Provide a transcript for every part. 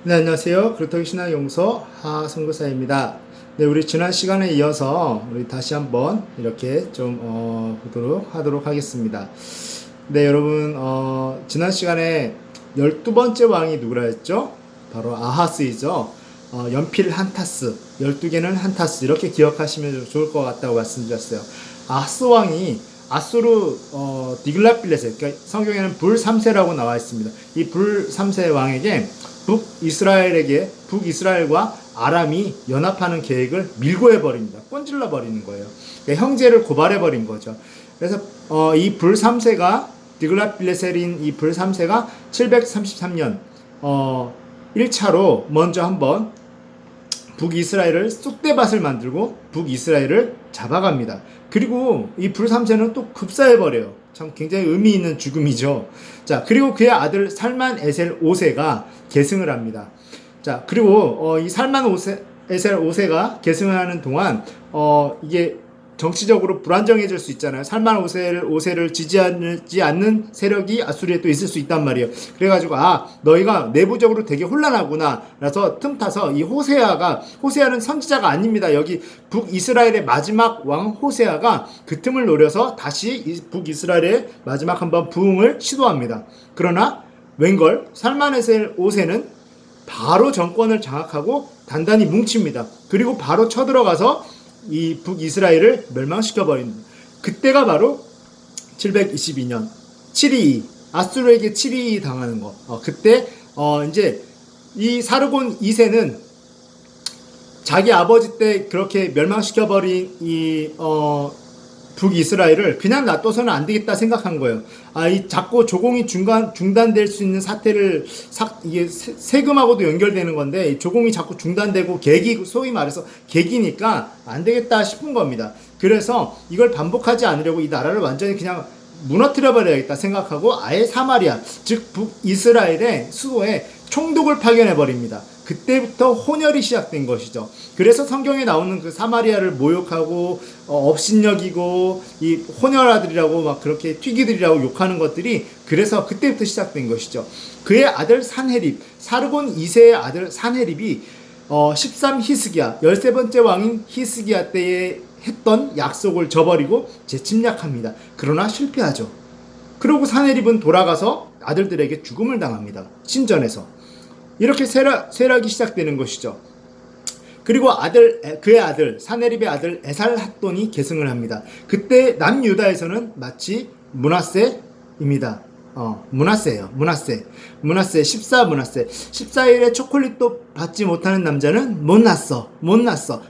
네, 안녕하세요. 그렇다고 신앙연구소 하성교사입니다. 네, 우리 지난 시간에 이어서 우리 다시 한번 이렇게 좀 보도록 하도록 하겠습니다. 네, 여러분 지난 시간에 12번째 왕이 누구라 했죠? 바로 아하스이죠. 연필 한 타스, 12개는 한 타스 이렇게 기억하시면 좋을 것 같다고 말씀드렸어요. 아하스 왕이 아수르 디글랏빌레셋, 그러니까 성경에는 불 3세라고 나와 있습니다. 이 불 3세 왕에게 북이스라엘과 아람이 연합하는 계획을 밀고 해버립니다. 꼰질러 버리는 거예요. 그러니까 형제를 고발해 버린 거죠. 그래서 이 불 3세가 디글랏빌레셀인 이 불 3세가 733년 1차로 먼저 한번 북이스라엘을 쑥대밭을 만들고 북이스라엘을 잡아갑니다. 그리고 이 불 3세는 또 급사해버려요. 참 굉장히 의미 있는 죽음이죠. 자, 그리고 그의 아들 살만 에셀 5세가 계승을 합니다. 자, 그리고 이 살만 에셀 5세가 계승을 하는 동안 이게 정치적으로 불안정해질 수 있잖아요. 살만 5세를 지지하지 않는 세력이 아수리에 또 있을 수 있단 말이에요. 그래가지고 너희가 내부적으로 되게 혼란하구나. 그래서 틈타서 이 호세아는 선지자가 아닙니다. 여기 북이스라엘의 마지막 왕 호세아가 그 틈을 노려서 다시 이 북이스라엘의 마지막 한번 부흥을 시도합니다. 그러나 웬걸 살만에셀 5세는 바로 정권을 장악하고 단단히 뭉칩니다. 그리고 바로 쳐들어가서 이 북이스라엘을 멸망시켜버립니다. 그때가 바로 722년 722 아수르에게 722 당하는 거. 그때 이제 이 사르곤 2세는 자기 아버지 때 그렇게 멸망시켜버린 이 북이스라엘을 그냥 놔둬서는 안 되겠다 생각한 거예요. 이 자꾸 조공이 중단될 수 있는 사태를 이게 세금하고도 연결되는 건데 이 조공이 자꾸 중단되고 소위 말해서 객이니까 안 되겠다 싶은 겁니다. 그래서 이걸 반복하지 않으려고 이 나라를 완전히 그냥 무너뜨려 버려야겠다 생각하고 아예 사마리아 즉 북이스라엘의 수도에 총독을 파견해 버립니다. 그때부터 혼혈이 시작된 것이죠. 그래서 성경에 나오는 그 사마리아를 모욕하고 업신여기고 이 혼혈아들이라고 막 그렇게 튀기들이라고 욕하는 것들이 그래서 그때부터 시작된 것이죠. 그의 아들 산헤립, 사르곤 2세의 아들 산헤립이 13 히스기야, 13번째 왕인 히스기야 때에 했던 약속을 저버리고 재침략합니다. 그러나 실패하죠. 그리고 산헤립은 돌아가서 아들들에게 죽음을 당합니다. 신전에서. 이렇게 세락이 시작되는 것이죠. 그리고 그의 아들 산헤립의 아들 에살핫돈이 계승을 합니다. 그때 남유다에서는 마치 므낫세입니다. 므낫세예요. 므낫세 14일에 초콜릿도 받지 못하는 남자는 못 났어.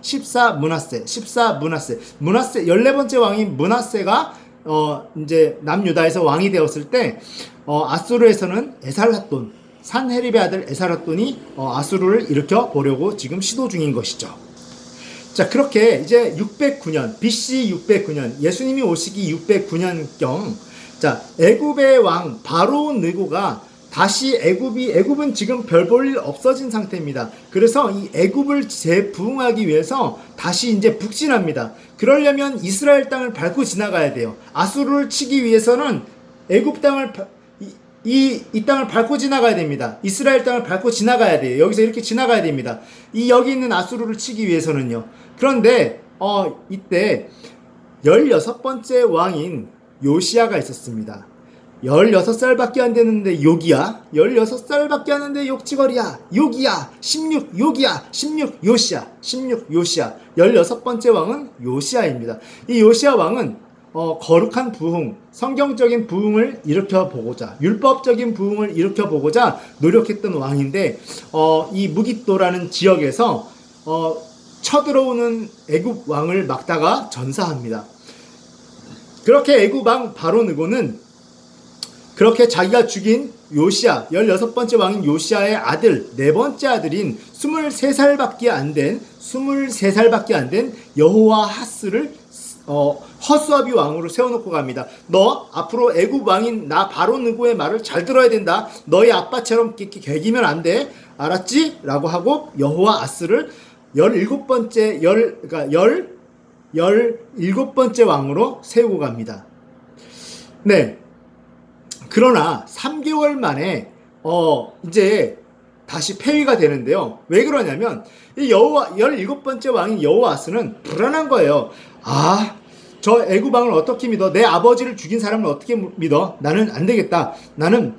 14 므낫세 14 므낫세 14번째 왕인 므낫세가 이제 남유다에서 왕이 되었을 때 아수르에서는 에살핫돈 산헤립의 아들 에살핫돈이 아수르를 일으켜 보려고 지금 시도 중인 것이죠. 자, 그렇게 이제 609년 BC 609년 예수님이 오시기 609년경 자, 애굽의 왕 바로 느고가 다시 애굽은 지금 별 볼 일 없어진 상태입니다. 그래서 이 애굽을 재부흥하기 위해서 다시 이제 북진합니다. 그러려면 이스라엘 땅을 밟고 지나가야 돼요. 아수르를 치기 위해서는 애굽 땅을 이 땅을 밟고 지나가야 됩니다. 이스라엘 땅을 밟고 지나가야 돼요. 여기서 이렇게 지나가야 됩니다. 여기 있는 아수르를 치기 위해서는요. 그런데 이때 16번째 왕인 요시야가 있었습니다. 16살밖에 안 되는데 욕이야. 16살밖에 안 되는데 욕지거리야. 욕이야. 16 요시야. 16번째 왕은 요시야입니다. 이 요시야 왕은 거룩한 부흥, 성경적인 부흥을 일으켜보고자, 율법적인 부흥을 일으켜보고자 노력했던 왕인데, 이 무깃도라는 지역에서 쳐들어오는 애굽 왕을 막다가 전사합니다. 그렇게 애굽 왕 바로 느고는 그렇게 자기가 죽인 요시야, 16번째 왕인 요시야의 아들, 네 번째 아들인 23살밖에 안 된 여호와 하스를 허수아비 왕으로 세워놓고 갑니다. 너 앞으로 애굽 왕인 나 바로 느고의 말을 잘 들어야 된다. 너희 아빠처럼 개기면 안 돼. 알았지? 라고 하고 여호와 아스를 17번째 왕으로 세우고 갑니다. 네. 그러나 3개월 만에 이제 다시 폐위가 되는데요. 왜 그러냐면 이 여호와 17번째 왕인 여호아스는 불안한 거예요. 아, 저 애굽 왕을 어떻게 믿어? 내 아버지를 죽인 사람을 어떻게 믿어? 나는 안 되겠다. 나는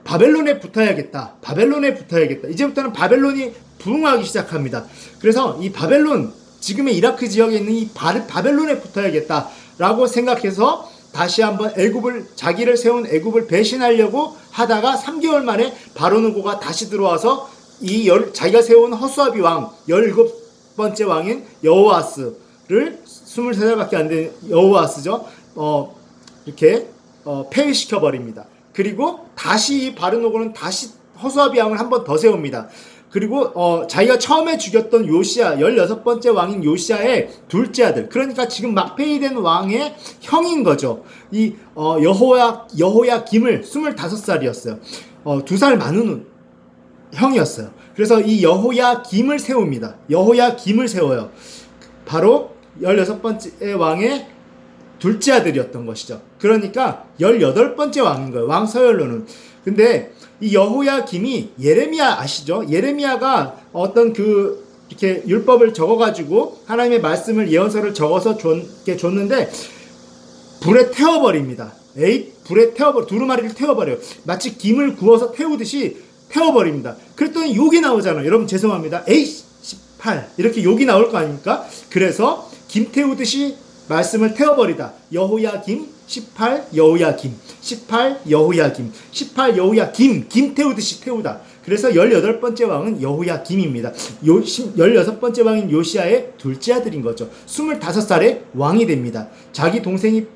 바벨론에 붙어야겠다. 바벨론에 붙어야겠다. 이제부터는 바벨론이 부흥하기 시작합니다. 그래서 이 바벨론, 지금의 이라크 지역에 있는 이 바벨론에 붙어야겠다라고 생각해서 다시 한번 자기를 세운 애굽을 배신하려고 하다가 3개월 만에 바로누고가 다시 들어와서 자기가 세운 허수아비 왕 17번째 왕인 여호아스를 23살밖에 안 된 여호아스죠. 이렇게 폐위시켜 버립니다. 그리고 다시 바로누고는 다시 허수아비 왕을 한 번 더 세웁니다. 그리고 자기가 처음에 죽였던 요시야 16번째 왕인 요시야의 둘째 아들, 그러니까 지금 막 폐위된 왕의 형인 거죠. 이 여호야김을 25살이었어요. 2살 많은 형이었어요. 그래서 이 여호야김을 세웁니다. 여호야김을 세워요. 바로 16번째 왕의 둘째 아들이었던 것이죠. 그러니까 18번째 왕인 거예요. 왕 서열로는. 근데 이 여호야김이 예레미야 아시죠? 예레미야가 어떤 이렇게 율법을 적어가지고 하나님의 말씀을 예언서를 적어서 줬는데 불에 태워버립니다. 불에 두루마리를 태워버려요. 마치 김을 구워서 태우듯이 태워버립니다. 그랬더니 욕이 나오잖아요. 여러분 죄송합니다. 에이 18 이렇게 욕이 나올 거 아닙니까? 그래서 김 태우듯이 말씀을 태워버리다. 여호야김 18 여호야김 18 여호야김 18 여호야김 김 태우듯이 태우다. 그래서 18번째 왕은 여호야김입니다. 16번째 왕인 요시야의 둘째 아들인 거죠. 25살에 왕이 됩니다. 자기 동생이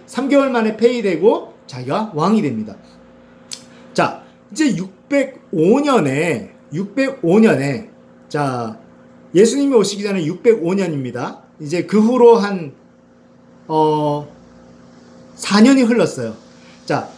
3개월 만에 폐위되고 자기가 왕이 됩니다. 자, 이제 605년에 자, 예수님이 오시기 전에 605년입니다. 이제 그 후로 한 4년이 흘렀어요. 자,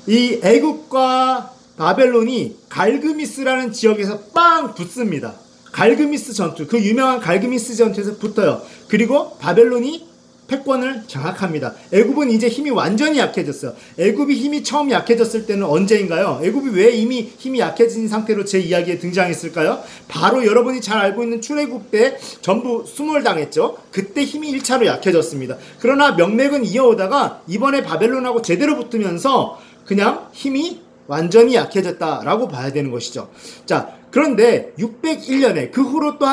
이 애굽과 바벨론이 갈그미스라는 지역에서 빵 붙습니다. 갈그미스 전투, 그 유명한 갈그미스 전투에서 붙어요. 그리고 바벨론이 패권을 장악합니다. 애굽은 이제 힘이 완전히 약해졌어요. 애굽이 힘이 처음 약해졌을 때는 언제인가요? 애굽이 왜 이미 힘이 약해진 상태로 제 이야기에 등장했을까요? 바로 여러분이 잘 알고 있는 출애굽 때 전부 수몰당했죠. 그때 힘이 1차로 약해졌습니다. 그러나 명맥은 이어오다가 이번에 바벨론하고 제대로 붙으면서 그냥 힘이 완전히 약해졌다라고 봐야 되는 것이죠. 자, 그런데 601년에 그 후로 또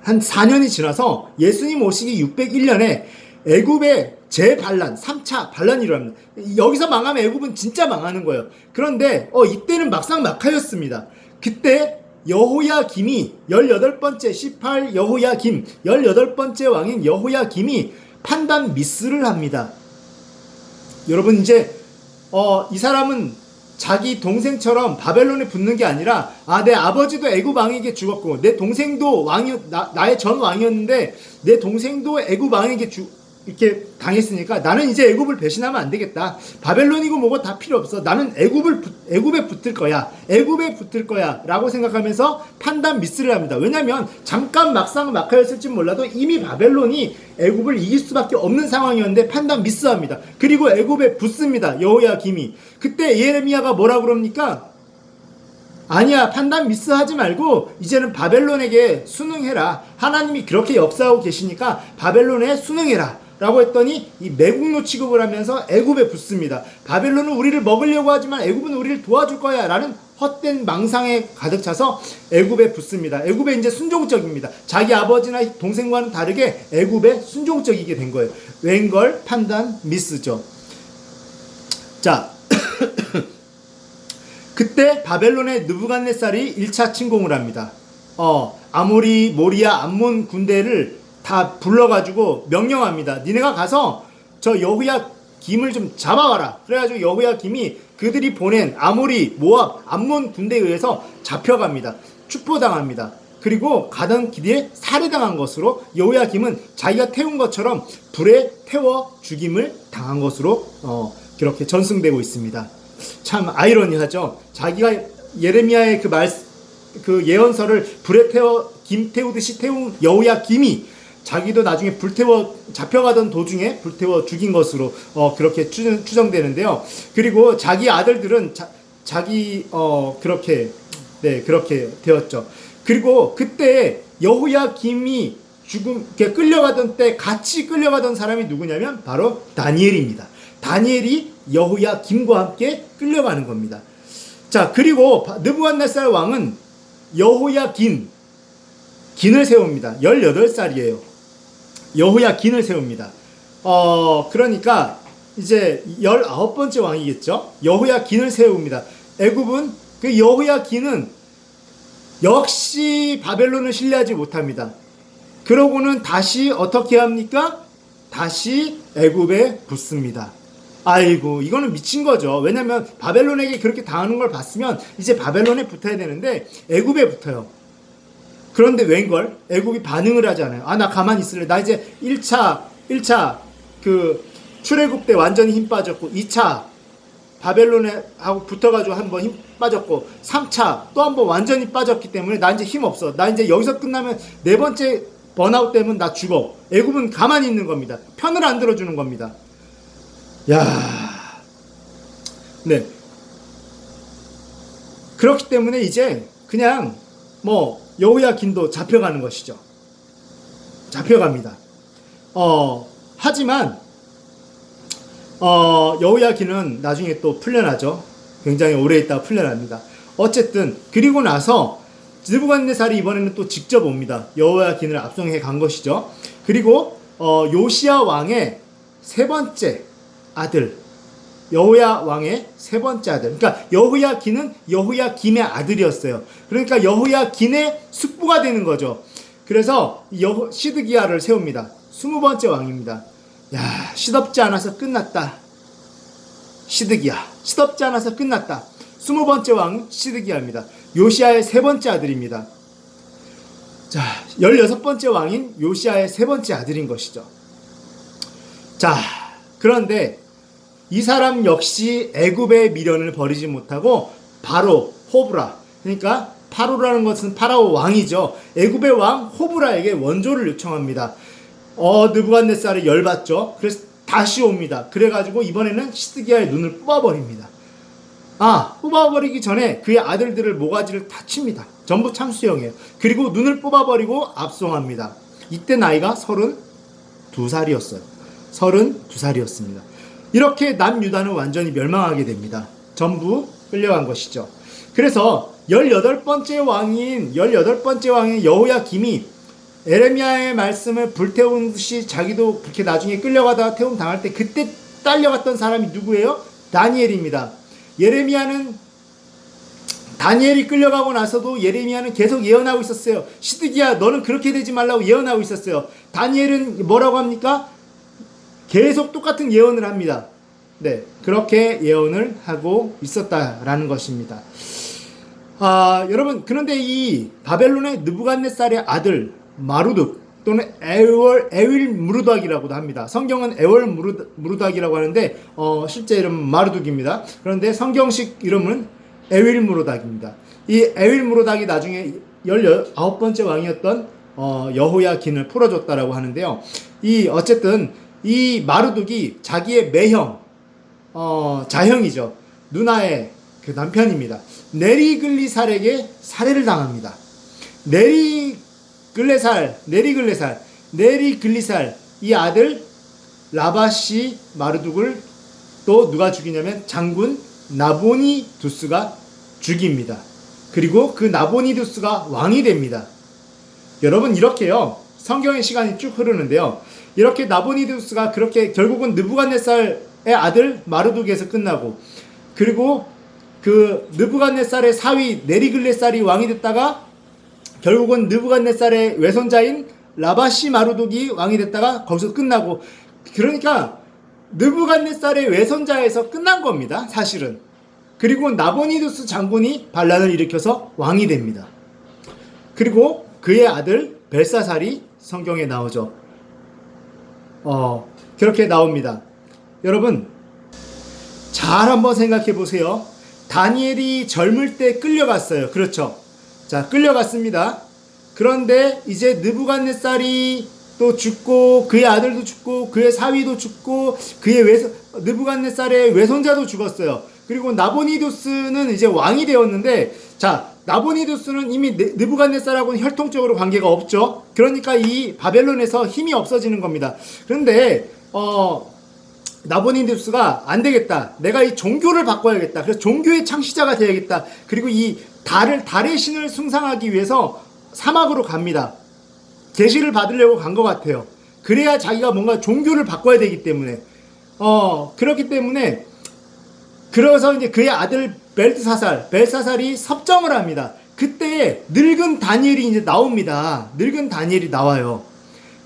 한 4년이 지나서 예수님 오시기 601년에 애굽의 재반란, 3차 반란이 일어납니다. 여기서 망하면 애굽은 진짜 망하는 거예요. 그런데 이때는 막상 막하였습니다. 그때 여호야김이 18번째 18 여호야김 18번째 왕인 여호야김이 판단 미스를 합니다. 여러분 이제 이 사람은 자기 동생처럼 바벨론에 붙는 게 아니라 내 아버지도 애굽 왕에게 죽었고 내 동생도 나의 전 왕이었는데 내 동생도 애굽 왕에게 이렇게 당했으니까 나는 이제 애굽을 배신하면 안 되겠다. 바벨론이고 뭐고 다 필요 없어. 나는 애굽에 붙을 거야 라고 생각하면서 판단 미스를 합니다. 왜냐면 잠깐 막상 막하였을지 몰라도 이미 바벨론이 애굽을 이길 수밖에 없는 상황이었는데 판단 미스합니다. 그리고 애굽에 붙습니다. 여호야김이. 그때 예레미야가 뭐라 그럽니까? 아니야, 판단 미스하지 말고 이제는 바벨론에게 순응해라. 하나님이 그렇게 역사하고 계시니까 바벨론에 순응해라 라고 했더니 이 매국노 취급을 하면서 애굽에 붙습니다. 바벨론은 우리를 먹으려고 하지만 애굽은 우리를 도와줄 거야 라는 헛된 망상에 가득 차서 애굽에 붙습니다. 애굽에 이제 순종적입니다. 자기 아버지나 동생과는 다르게 애굽에 순종적이게 된 거예요. 웬걸? 판단 미스죠. 자, 그때 바벨론의 느부갓네살이 1차 침공을 합니다. 아모리, 모리아, 암몬 군대를 다 불러가지고 명령합니다. 니네가 가서 저 여호야김을 좀 잡아와라. 그래가지고 여호야김이 그들이 보낸 아모리, 모압, 암몬 군대에 의해서 잡혀갑니다. 추포당합니다. 그리고 가던 길에 살해당한 것으로 여호야김은 자기가 태운 것처럼 불에 태워 죽임을 당한 것으로 그렇게 전승되고 있습니다. 참 아이러니하죠. 자기가 예레미야의 그 예언서를 불에 김 태우듯이 태운 여호야김이 자기도 나중에 잡혀가던 도중에 불태워 죽인 것으로 그렇게 추정되는데요. 그리고 자기 아들들은 그렇게 네, 그렇게 되었죠. 그리고 그때 여호야김이 끌려가던 때 같이 끌려가던 사람이 누구냐면 바로 다니엘입니다. 다니엘이 여호야김과 함께 끌려가는 겁니다. 자, 그리고 느부갓네살 왕은 여호야긴을 세웁니다. 18살이에요. 여호야긴을 세웁니다. 그러니까 이제 19번째 왕이겠죠. 여호야긴을 세웁니다. 애굽은 그 여호야긴은 역시 바벨론을 신뢰하지 못합니다. 그러고는 다시 어떻게 합니까? 다시 애굽에 붙습니다. 아이고, 이거는 미친 거죠. 왜냐면 바벨론에게 그렇게 당하는 걸 봤으면 이제 바벨론에 붙어야 되는데 애굽에 붙어요. 그런데 웬걸? 애굽이 반응을 하잖아요. 아, 나 가만히 있을래. 나 이제 1차 그 출애굽 때 완전히 힘 빠졌고, 2차 바벨론에 하고 붙어가지고 한번 힘 빠졌고, 3차 또 한번 완전히 빠졌기 때문에 나 이제 힘 없어. 나 이제 여기서 끝나면 4번째 번아웃 되면 나 죽어. 애굽은 가만히 있는 겁니다. 편을 안 들어주는 겁니다. 야, 네. 그렇기 때문에 이제 그냥 여호야긴도 잡혀가는 것이죠. 잡혀갑니다. 하지만 여호야긴은 나중에 또 풀려나죠. 굉장히 오래 있다가 풀려납니다. 어쨌든 그리고 나서 느부갓네살이 이번에는 또 직접 옵니다. 여호야긴을 압송해 간 것이죠. 그리고 요시야 왕의 세 번째 아들, 여호야 왕의 세 번째 아들. 그러니까 여호야긴은 여호야김의 아들이었어요. 그러니까 여호야긴의 숙부가 되는 거죠. 그래서 시드기야를 세웁니다. 20번째 왕입니다. 야, 시덥지 않아서 끝났다. 시드기야, 시덥지 않아서 끝났다. 20번째 왕 시드기야입니다. 요시야의 세 번째 아들입니다. 자, 16번째 왕인 요시야의 세 번째 아들인 것이죠. 자, 그런데 이 사람 역시 애굽의 미련을 버리지 못하고 바로 호브라, 그러니까 파로라는 것은 파라오 왕이죠. 애굽의 왕 호브라에게 원조를 요청합니다. 느부갓네살이 열받죠. 그래서 다시 옵니다. 그래가지고 이번에는 시드기야의 눈을 뽑아버립니다. 뽑아버리기 전에 그의 아들들을 모가지를 다 칩니다. 전부 참수형이에요. 그리고 눈을 뽑아버리고 압송합니다. 이때 나이가 32살이었어요. 32살이었습니다. 이렇게 남유다는 완전히 멸망하게 됩니다. 전부 끌려간 것이죠. 그래서 18번째 왕인 여호야김이 에레미야의 말씀을 불태운 듯이 자기도 그렇게 나중에 끌려가다가 태움 당할 때 그때 딸려갔던 사람이 누구예요? 다니엘입니다. 다니엘이 끌려가고 나서도 예레미야는 계속 예언하고 있었어요. 시드기야, 너는 그렇게 되지 말라고 예언하고 있었어요. 다니엘은 뭐라고 합니까? 계속 똑같은 예언을 합니다. 네, 그렇게 예언을 하고 있었다라는 것입니다. 여러분, 그런데 이 바벨론의 느부갓네살의 아들 마루둑 또는 에윌 무르닥이라고도 합니다. 성경은 에월 무르닥이라고 하는데 실제 이름은 마루둑입니다. 그런데 성경식 이름은 에윌 무르닥입니다. 이 에윌 무르닥이 나중에 19번째 왕이었던 여호야긴을 풀어줬다라고 하는데요. 어쨌든 이 마루둑이 자기의 매형, 자형이죠. 누나의 그 남편입니다. 네리글리살에게 살해를 당합니다. 네리글리살 이 아들 라바시 마르둑을 또 누가 죽이냐면 장군 나보니두스가 죽입니다. 그리고 그 나보니두스가 왕이 됩니다. 여러분, 이렇게요 성경의 시간이 쭉 흐르는데요, 이렇게 나보니두스가 그렇게 결국은 느부갓네살의 아들 마르둑에서 끝나고, 그리고 그 느부갓네살의 사위 네리글레살이 왕이 됐다가 결국은 느부갓네살의 외손자인 라바시 마르둑이 왕이 됐다가 거기서 끝나고, 그러니까 느부갓네살의 외손자에서 끝난 겁니다, 사실은. 그리고 나보니두스 장군이 반란을 일으켜서 왕이 됩니다. 그리고 그의 아들 벨사살이 성경에 나오죠. 그렇게 나옵니다. 여러분, 잘 한번 생각해 보세요. 다니엘이 젊을 때 끌려갔어요. 그렇죠? 자, 끌려갔습니다. 그런데 이제 느부갓네살이 또 죽고, 그의 아들도 죽고, 그의 사위도 죽고, 느부갓네살의 외손자도 죽었어요. 그리고 나보니두스는 이제 왕이 되었는데, 자, 나보니두스는 이미 느부갓네살하고는 혈통적으로 관계가 없죠. 그러니까 이 바벨론에서 힘이 없어지는 겁니다. 그런데 나보니두스가 안 되겠다. 내가 이 종교를 바꿔야겠다. 그래서 종교의 창시자가 되야겠다. 그리고 이 달의 신을 숭상하기 위해서 사막으로 갑니다. 계시를 받으려고 간 것 같아요. 그래야 자기가 뭔가 종교를 바꿔야 되기 때문에 그렇기 때문에 그래서 이제 그의 아들 벨사살이 섭정을 합니다. 그때 늙은 다니엘이 이제 나옵니다. 늙은 다니엘이 나와요.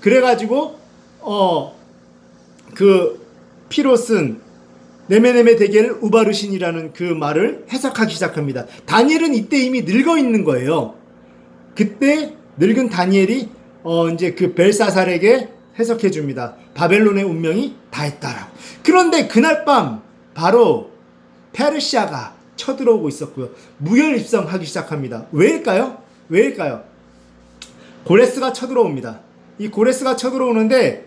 그래가지고 그 피로 쓴 네메네메 데겔 우바르신이라는 그 말을 해석하기 시작합니다. 다니엘은 이때 이미 늙어 있는 거예요. 그때 늙은 다니엘이 이제 그 벨사살에게 해석해 줍니다. 바벨론의 운명이 다했다라고. 그런데 그날 밤 바로 페르시아가 쳐들어오고 있었고요. 무혈입성하기 시작합니다. 왜일까요? 고레스가 쳐들어옵니다. 이 고레스가 쳐들어오는데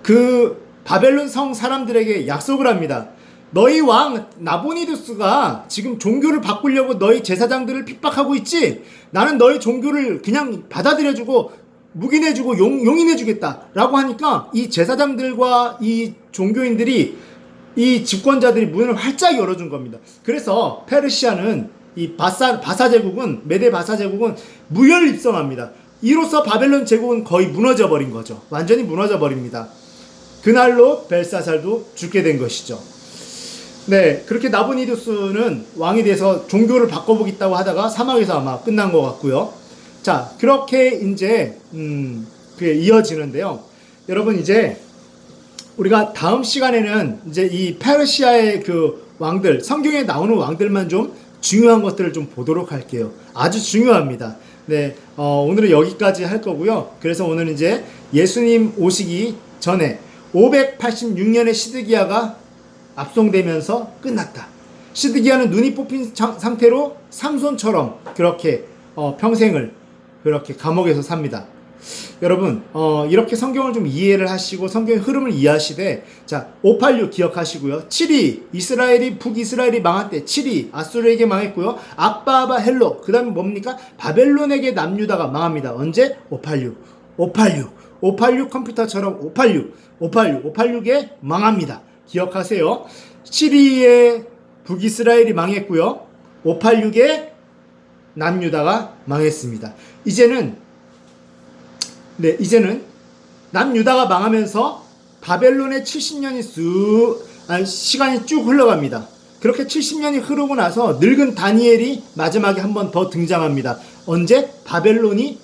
그 바벨론 성 사람들에게 약속을 합니다. 너희 왕 나보니두스가 지금 종교를 바꾸려고 너희 제사장들을 핍박하고 있지? 나는 너희 종교를 그냥 받아들여주고 묵인해주고 용인해주겠다 라고 하니까 이 제사장들과 이 종교인들이 이 집권자들이 문을 활짝 열어준 겁니다. 그래서 페르시아는 이 바사 제국은 메데 바사 제국은 무혈입성합니다. 이로써 바벨론 제국은 거의 무너져 버린 거죠. 완전히 무너져 버립니다. 그날로 벨사살도 죽게 된 것이죠. 네, 그렇게 나보니두스는 왕이 돼서 종교를 바꿔보겠다고 하다가 사막에서 아마 끝난 것 같고요. 자, 그렇게 이제 그게 이어지는데요. 여러분 이제 우리가 다음 시간에는 이제 이 페르시아의 그 왕들, 성경에 나오는 왕들만 좀 중요한 것들을 좀 보도록 할게요. 아주 중요합니다. 네, 오늘은 여기까지 할 거고요. 그래서 오늘 이제 예수님 오시기 전에 586년에 시드기야가 압송되면서 끝났다. 시드기야는 눈이 뽑힌 상태로 삼손처럼 그렇게 평생을 그렇게 감옥에서 삽니다. 여러분 이렇게 성경을 좀 이해를 하시고 성경의 흐름을 이해하시되 자 586 기억하시고요. 7위 이스라엘이 북이스라엘이 망할 때 7위 아수르에게 망했고요. 아빠바 헬로 그 다음에 뭡니까? 바벨론에게 남유다가 망합니다. 언제? 586 컴퓨터처럼 586에 망합니다. 기억하세요. 7위에 북이스라엘이 망했고요. 586에 남유다가 망했습니다. 이제는 남유다가 망하면서 바벨론의 70년이 시간이 쭉 흘러갑니다. 그렇게 70년이 흐르고 나서 늙은 다니엘이 마지막에 한 번 더 등장합니다. 언제? 바벨론이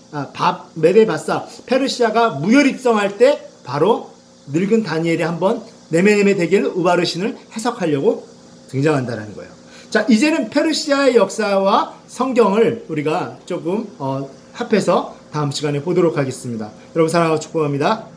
메데바사 페르시아가 무혈입성할 때 바로 늙은 다니엘이 한번 네메네메 데겔 우바르신을 해석하려고 등장한다는 거예요. 자, 이제는 페르시아의 역사와 성경을 우리가 조금 합해서 다음 시간에 보도록 하겠습니다. 여러분 사랑하고 축복합니다.